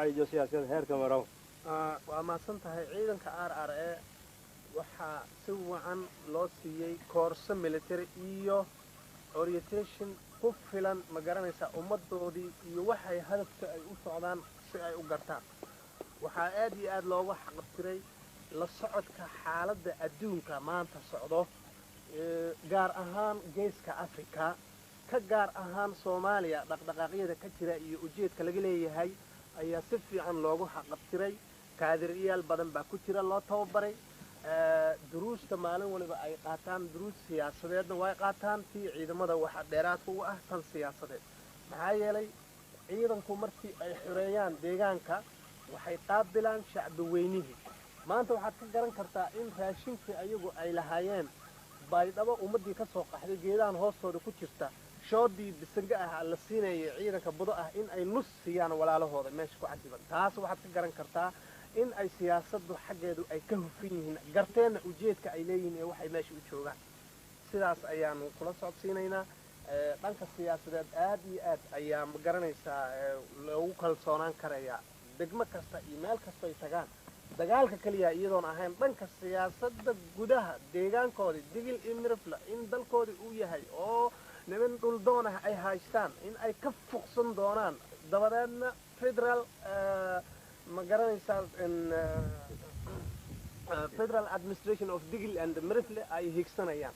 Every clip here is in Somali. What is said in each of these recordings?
wacyijo siyaasadeed heerka marow waa mahadsantahay ciidanka RRA waxaa si wacan loo siiyey koorso military iyo orientation ku filan ma garanaysaa ummaddoodii iyo waxay hadafka ay u socdaan si ay u gartaan waxaa aad iyo aad looga xaqabtiray la socodka xaaladda adduunka maanta socdo gaar ahaan geeska Afrika ka gaar ahaan Soomaaliya dhaqdhaqaaqyada ka jira iyo ujeedka laga leeyahay ayaa si fiican loogu xaqabtiray kaadiriyaal badan baa ku jira loo tababaray duruusta maalin waliba ay qaataan duruus siyaasadeedna way qaataan tii ciidamada waxa dheeraad u ah tan siyaasadeed maxaa yeelay ciidanku markii ay xoreeyaan deegaanka waxay qaabilaan shacbi weynihii maanta waxaad ka garan kartaa in raashinkii ayagu ay lahaayeen baydhabo ummadii ka soo qaxday geedahan hoostooda ku jirta shoodii bisanka ah la siinayay ciidanka budo ah in ay nus siiyaan walaalahooda meesha ku cadiban taas waxaad ka garan kartaa in ay siyaasaddu xaggeedu ay ka hufan yihiin garteena ujeedka ay leeyihiin ee waxay meesha u joogaan sidaas ayaanu kula socodsiinaynaa dhanka siyaasadeed aad iyo aad ayaa ma garanaysaa loogu kalsoonaan karayaa degmo kasta iyo meel kasta ay tagaan dagaalka kaliya iyadoon ahayn dhanka siyaasadda gudaha deegaankoodii digil iyo mirifla in dalkoodii uu yahay oo niman dhuldoon ah ay haystaan in ay ka fuqsan doonaan dabadeedna federal ma garanaysaa federal administration of digil and mirifle ay higsanayaan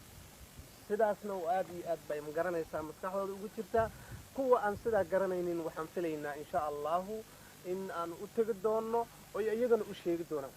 sidaasna aad iyo aad bay ma garanaysaa maskaxdooda ugu jirtaa kuwa aan sidaa garanaynin waxaan filaynaa insha allahu in aan u tegi doono oo iyagana u sheegi doonaan